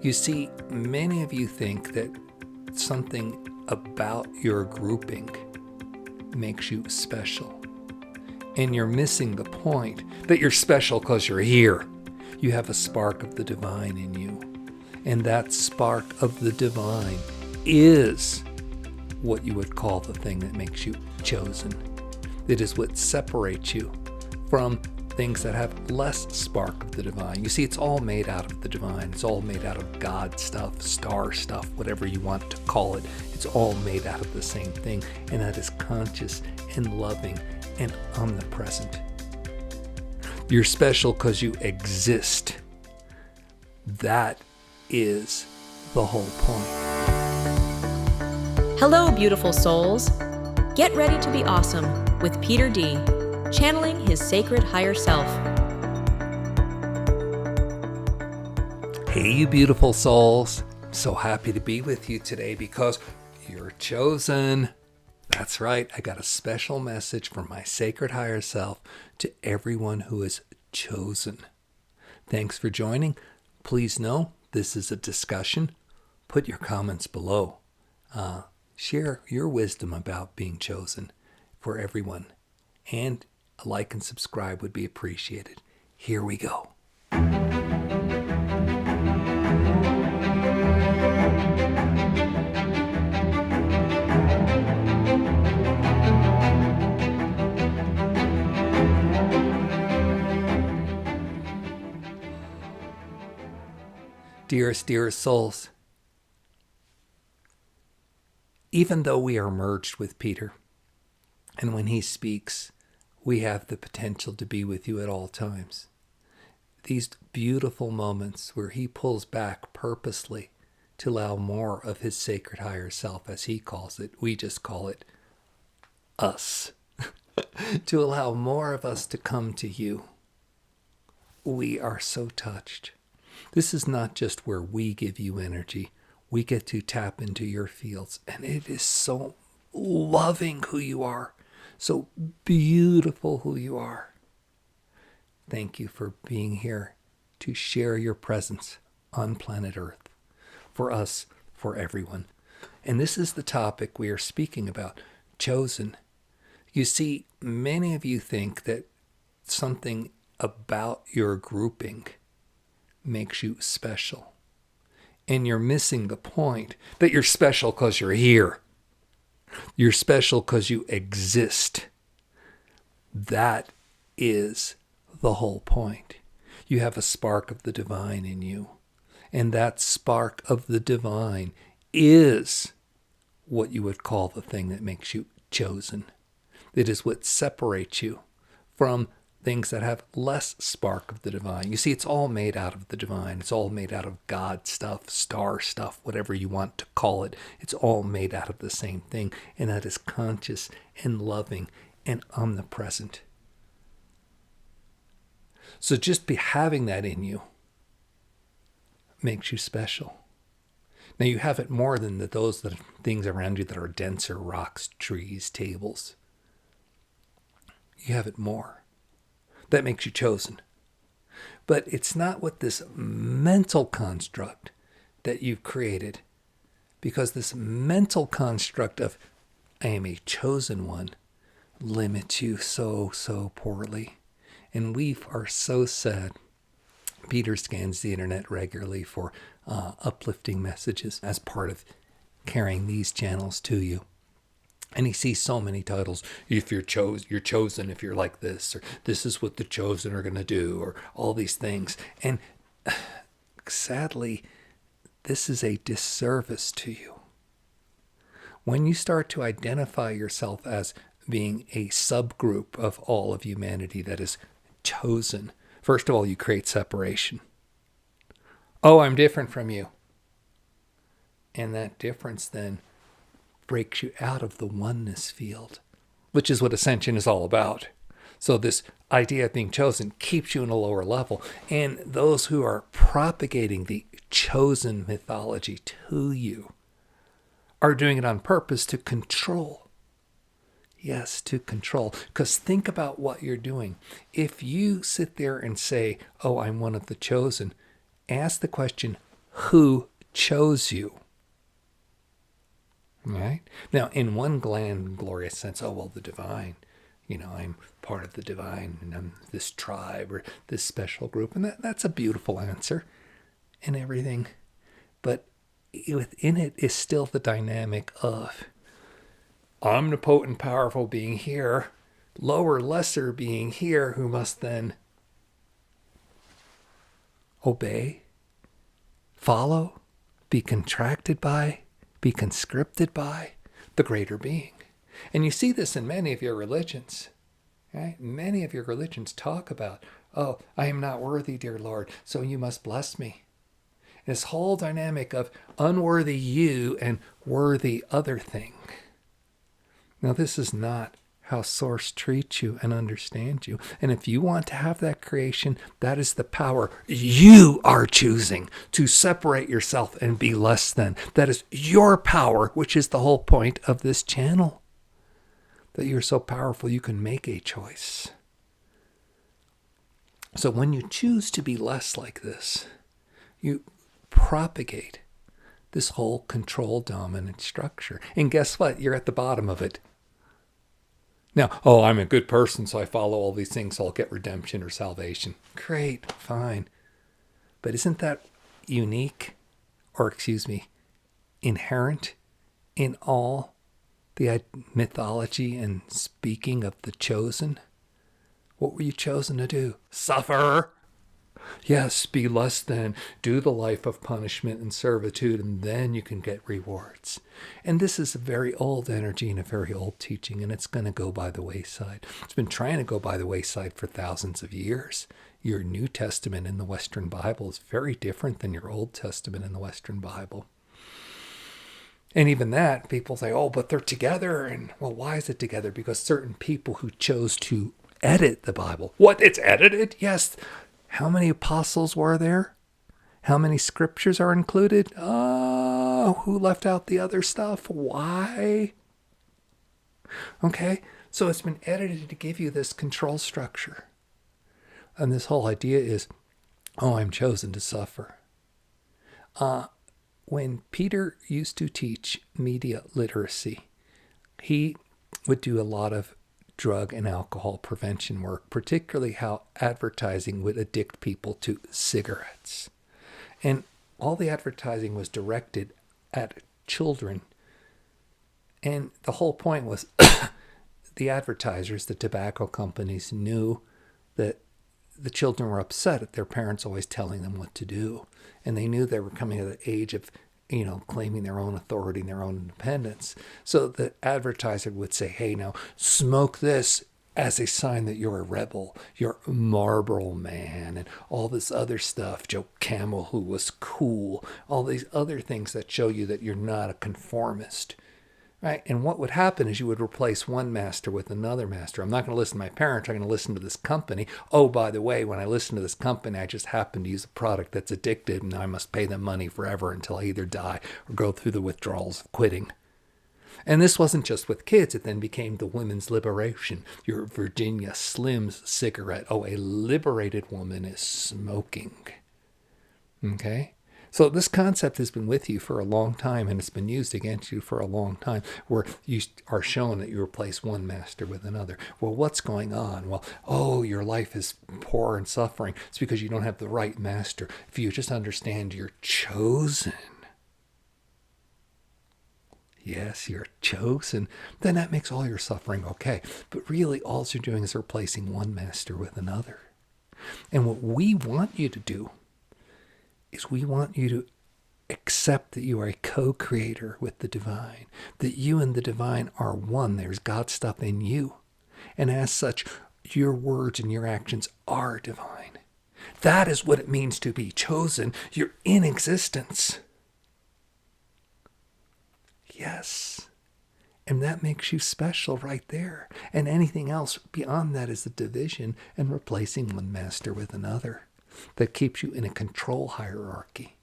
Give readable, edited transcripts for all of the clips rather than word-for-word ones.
You see, many of you think that something about your grouping makes you special. And you're missing the point that you're special because you're here. You have a spark of the divine in you. And that spark of the divine is what you would call the thing that makes you chosen. It is what separates you from things that have less spark of the divine. You see, it's all made out of the divine. It's all made out of God stuff, star stuff, whatever you want to call it. It's all made out of the same thing, and that is conscious and loving and omnipresent. You're special because you exist. That is the whole point. Hello, beautiful souls. Get ready to be awesome with Peter D., channeling his sacred higher self. Hey, you beautiful souls. So happy to be with you today because you're chosen. That's right. I got a special message from my sacred higher self to everyone who is chosen. Thanks for joining. Please know this is a discussion. Put your comments below. Share your wisdom about being chosen for everyone. And a like and subscribe would be appreciated. Here we go. Dearest, dearest souls, even though we are merged with Peter, and when he speaks, we have the potential to be with you at all times. These beautiful moments where he pulls back purposely to allow more of his sacred higher self, as he calls it, we just call it us, to allow more of us to come to you. We are so touched. This is not just where we give you energy. We get to tap into your fields, and it is so loving who you are, so beautiful who you are. Thank you for being here to share your presence on planet Earth, for us, for everyone. And this is the topic we are speaking about, chosen. You see, many of you think that something about your grouping makes you special. And you're missing the point that you're special because you're here. You're special because you exist. That is the whole point. You have a spark of the divine in you. And that spark of the divine is what you would call the thing that makes you chosen. It is what separates you from things that have less spark of the divine. You see, it's all made out of the divine. It's all made out of God stuff, star stuff, whatever you want to call it. It's all made out of the same thing, and that is conscious and loving and omnipresent. So just having that in you makes you special. Now you have it more than those things around you that are denser, rocks, trees, tables. You have it more. That makes you chosen. But it's not what this mental construct that you've created, because this mental construct of I am a chosen one limits you so poorly. And we are so sad. Peter scans the internet regularly for uplifting messages as part of carrying these channels to you. And he sees so many titles. If you're chosen if you're like this, or this is what the chosen are going to do, or all these things. And sadly, this is a disservice to you. When you start to identify yourself as being a subgroup of all of humanity that is chosen, first of all, you create separation. Oh, I'm different from you. And that difference then breaks you out of the oneness field, which is what Ascension is all about. So this idea of being chosen keeps you in a lower level. And those who are propagating the chosen mythology to you are doing it on purpose to control. Yes, to control. Because think about what you're doing. If you sit there and say, oh, I'm one of the chosen, ask the question, who chose you. Right? Now, in one glorious sense, oh, well, the divine, I'm part of the divine, and I'm this tribe or this special group. And that's a beautiful answer and everything. But within it is still the dynamic of omnipotent, powerful being here, lower, lesser being here, who must then obey, follow, be contracted by, be conscripted by the greater being. And you see this in many of your religions. Right? Many of your religions talk about, oh, I am not worthy, dear Lord, so you must bless me. This whole dynamic of unworthy you and worthy other thing. Now, this is not how Source treats you and understands you. And if you want to have that creation, that is the power you are choosing to separate yourself and be less than. That is your power, which is the whole point of this channel. That you're so powerful you can make a choice. So when you choose to be less like this, you propagate this whole control dominant structure. And guess what? You're at the bottom of it. Now, oh, I'm a good person, so I follow all these things, so I'll get redemption or salvation. Great, fine. But isn't that unique, or inherent in all the mythology and speaking of the chosen? What were you chosen to do? Suffer. Yes, be less than, do the life of punishment and servitude, and then you can get rewards. And this is a very old energy and a very old teaching, and it's going to go by the wayside. It's been trying to go by the wayside for thousands of years. Your New Testament in the Western Bible is very different than your Old Testament in the Western Bible. And even that, people say, oh, but they're together. And well, why is it together? Because certain people who chose to edit the Bible. What? It's edited? Yes. How many apostles were there? How many scriptures are included? Oh, who left out the other stuff? Why? Okay, so it's been edited to give you this control structure. And this whole idea is, oh, I'm chosen to suffer. When Peter used to teach media literacy, he would do a lot of drug and alcohol prevention work, particularly how advertising would addict people to cigarettes. And all the advertising was directed at children. And the whole point was the advertisers, the tobacco companies, knew that the children were upset at their parents always telling them what to do. And they knew they were coming to the age of claiming their own authority and their own independence. So the advertiser would say, hey, now smoke this as a sign that you're a rebel, you're a Marlboro Man, and all this other stuff, Joe Camel, who was cool, all these other things that show you that you're not a conformist. Right? And what would happen is you would replace one master with another master. I'm not going to listen to my parents. I'm going to listen to this company. Oh, by the way, when I listen to this company, I just happen to use a product that's addictive, and I must pay them money forever until I either die or go through the withdrawals of quitting. And this wasn't just with kids. It then became the women's liberation. Your Virginia Slims cigarette. Oh, a liberated woman is smoking. Okay? So this concept has been with you for a long time, and it's been used against you for a long time, where you are shown that you replace one master with another. Well, what's going on? Well, oh, your life is poor and suffering. It's because you don't have the right master. If you just understand you're chosen, yes, you're chosen, then that makes all your suffering okay. But really, all you're doing is replacing one master with another. And what we want you to do is we want you to accept that you are a co-creator with the divine, that you and the divine are one. There's God stuff in you. And as such, your words and your actions are divine. That is what it means to be chosen. You're in existence. Yes. And that makes you special right there. And anything else beyond that is a division and replacing one master with another. That keeps you in a control hierarchy,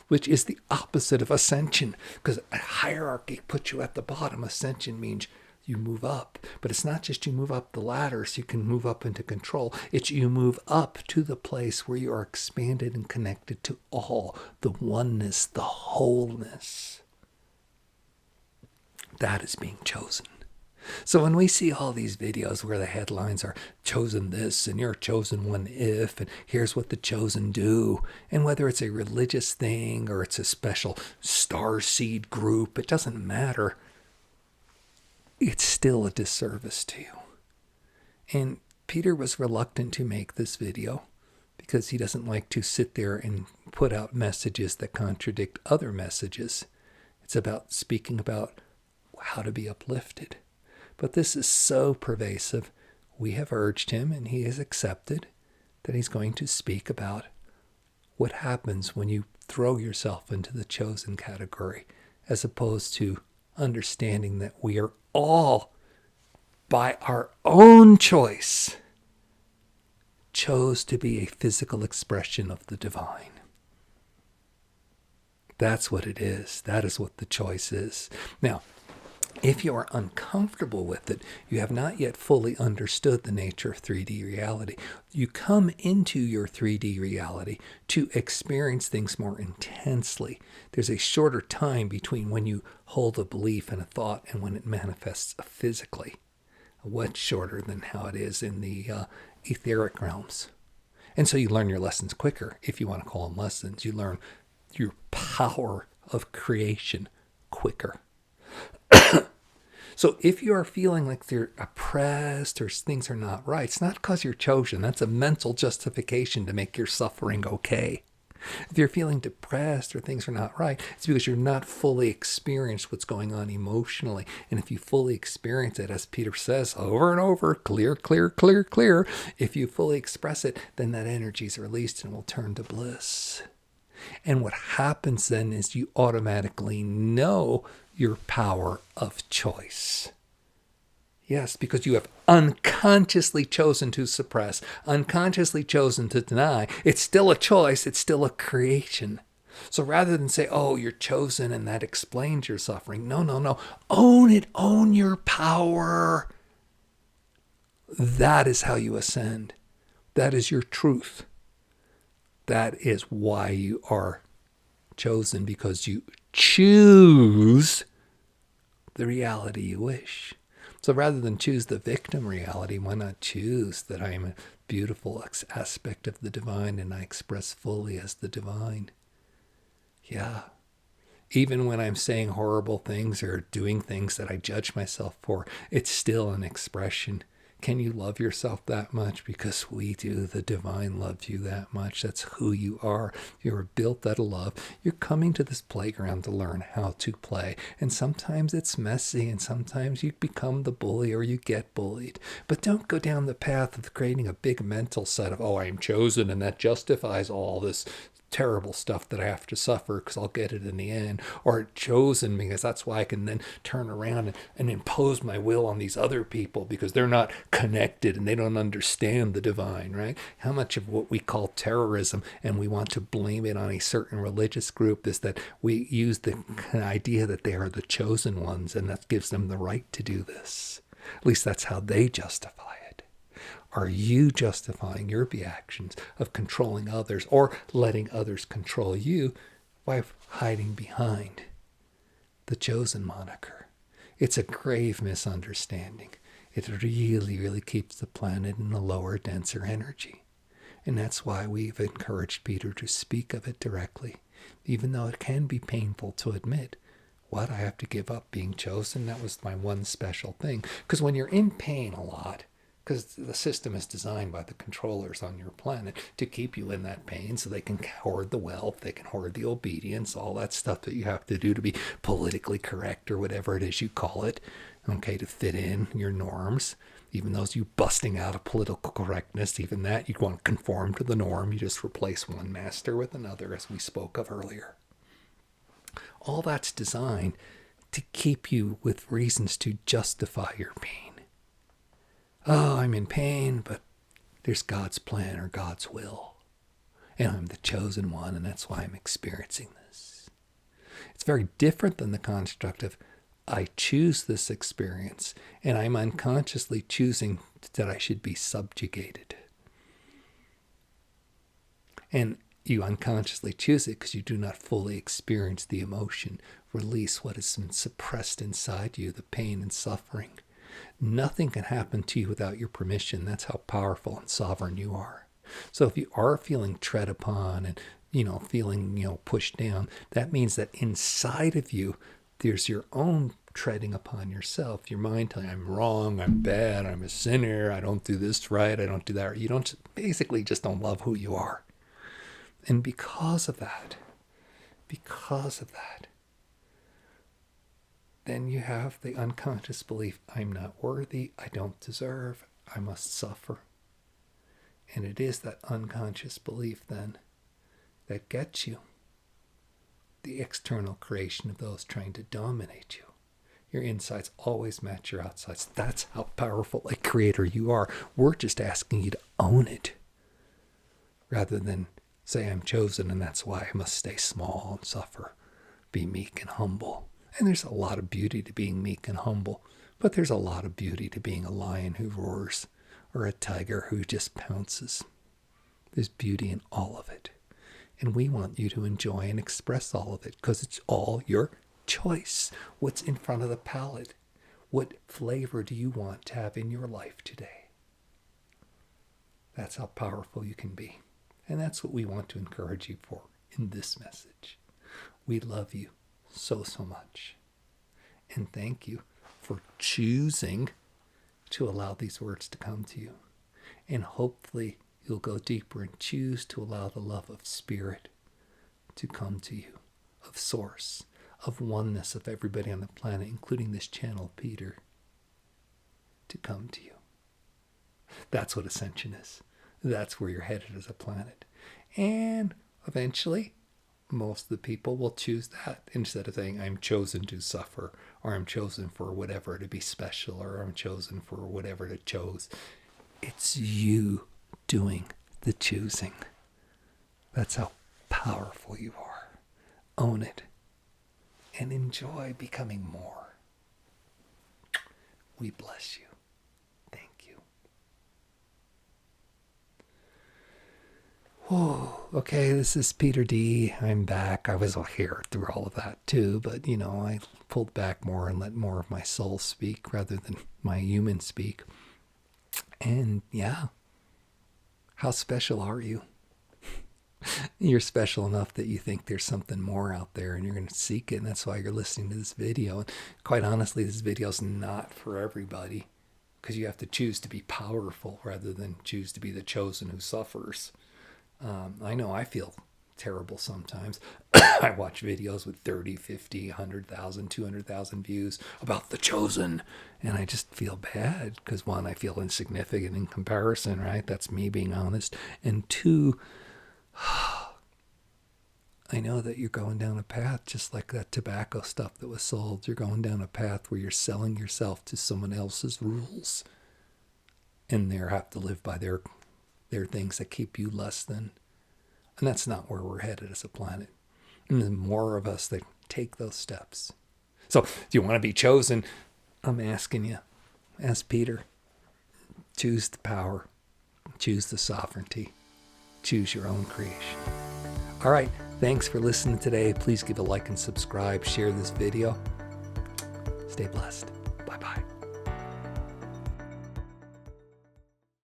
which is the opposite of ascension, because a hierarchy puts you at the bottom. Ascension means You move up. But it's not just you move up the ladder so you can move up into control. It's you move up to the place where you are expanded and connected to all, the oneness, the wholeness. That is being chosen. So when we see all these videos where the headlines are chosen this and you're chosen one if, and here's what the chosen do, and whether it's a religious thing or it's a special star seed group, it doesn't matter. It's still a disservice to you. And Peter was reluctant to make this video because he doesn't like to sit there and put out messages that contradict other messages. It's about speaking about how to be uplifted. But this is so pervasive, we have urged him, and he has accepted, that he's going to speak about what happens when you throw yourself into the chosen category, as opposed to understanding that we are all, by our own choice, chose to be a physical expression of the divine. That's what it is. That is what the choice is. Now, if you are uncomfortable with it, you have not yet fully understood the nature of 3D reality. You come into your 3D reality to experience things more intensely. There's a shorter time between when you hold a belief and a thought and when it manifests physically. What's shorter than how it is in the etheric realms? And so you learn your lessons quicker, if you want to call them lessons. You learn your power of creation quicker. So if you are feeling like you're oppressed or things are not right, it's not because you're chosen. That's a mental justification to make your suffering okay. If you're feeling depressed or things are not right, it's because you're not fully experienced what's going on emotionally. And if you fully experience it, as Peter says over and over, clear, clear, clear, clear, if you fully express it, then that energy is released and will turn to bliss. And what happens then is you automatically know your power of choice. Yes, because you have unconsciously chosen to suppress, unconsciously chosen to deny. It's still a choice. It's still a creation. So rather than say, oh, you're chosen and that explains your suffering. No, no, no. Own it. Own your power. That is how you ascend. That is your truth. That is why you are chosen, because you choose the reality you wish. So rather than choose the victim reality, why not choose that I am a beautiful aspect of the divine and I express fully as the divine? Yeah. Even when I'm saying horrible things or doing things that I judge myself for, it's still an expression. Can you love yourself that much? Because we do. The divine loves you that much. That's who you are. You're built out of love. You're coming to this playground to learn how to play. And sometimes it's messy, and sometimes you become the bully or you get bullied. But don't go down the path of creating a big mental set of, oh, I am chosen, and that justifies all this terrible stuff that I have to suffer because I'll get it in the end, or chosen because that's why I can then turn around and impose my will on these other people because they're not connected and they don't understand the divine, right? How much of what we call terrorism and we want to blame it on a certain religious group is that we use the idea that they are the chosen ones and that gives them the right to do this. At least that's how they justify it. Are you justifying your reactions of controlling others or letting others control you by hiding behind the chosen moniker? It's a grave misunderstanding. It really, really keeps the planet in a lower, denser energy. And that's why we've encouraged Peter to speak of it directly, even though it can be painful to admit. What, I have to give up being chosen? That was my one special thing. Because when you're in pain a lot, because the system is designed by the controllers on your planet to keep you in that pain so they can hoard the wealth, they can hoard the obedience, all that stuff that you have to do to be politically correct or whatever it is you call it, okay, to fit in your norms. Even those you busting out of political correctness, even that, you want to conform to the norm. You just replace one master with another, as we spoke of earlier. All that's designed to keep you with reasons to justify your pain. Oh, I'm in pain, but there's God's plan or God's will. And I'm the chosen one, and that's why I'm experiencing this. It's very different than the construct of, I choose this experience, and I'm unconsciously choosing that I should be subjugated. And you unconsciously choose it because you do not fully experience the emotion, release what has been suppressed inside you, the pain and suffering. Nothing can happen to you without your permission. That's how powerful and sovereign you are. So if you are feeling tread upon and, feeling, pushed down, that means that inside of you, there's your own treading upon yourself. Your mind telling you, I'm wrong, I'm bad, I'm a sinner, I don't do this right, I don't do that. You basically just don't love who you are. And because of that, then you have the unconscious belief, I'm not worthy, I don't deserve, I must suffer. And it is that unconscious belief then that gets you the external creation of those trying to dominate you. Your insides always match your outsides. That's how powerful a creator you are. We're just asking you to own it rather than say I'm chosen and that's why I must stay small and suffer, be meek and humble. And there's a lot of beauty to being meek and humble, but there's a lot of beauty to being a lion who roars or a tiger who just pounces. There's beauty in all of it. And we want you to enjoy and express all of it because it's all your choice. What's in front of the palate? What flavor do you want to have in your life today? That's how powerful you can be. And that's what we want to encourage you for in this message. We love you so, so much. And thank you for choosing to allow these words to come to you. And hopefully you'll go deeper and choose to allow the love of spirit to come to you, of source, of oneness of everybody on the planet, including this channel, Peter, to come to you. That's what Ascension is. That's where you're headed as a planet. And eventually, most of the people will choose that instead of saying, I'm chosen to suffer, or I'm chosen for whatever to be special, or I'm chosen for whatever to choose. It's you doing the choosing. That's how powerful you are. Own it and enjoy becoming more. We bless you. Thank you. Whoa. Okay, this is Peter D. I'm back. I was here through all of that too, but I pulled back more and let more of my soul speak rather than my human speak. And yeah, how special are you? You're special enough that you think there's something more out there and you're going to seek it. And that's why you're listening to this video. And quite honestly, this video is not for everybody because you have to choose to be powerful rather than choose to be the chosen who suffers. I know I feel terrible sometimes. I watch videos with 30, 50, 100,000, 200,000 views about the chosen. And I just feel bad because one, I feel insignificant in comparison, right? That's me being honest. And two, I know that you're going down a path just like that tobacco stuff that was sold. You're going down a path where you're selling yourself to someone else's rules. And they have to live by their things that keep you less than. And that's not where we're headed as a planet. And the more of us that take those steps. So, do you want to be chosen? I'm asking you, as Peter, choose the power, choose the sovereignty, choose your own creation. All right, thanks for listening today. Please give a like and subscribe, share this video. Stay blessed. Bye-bye.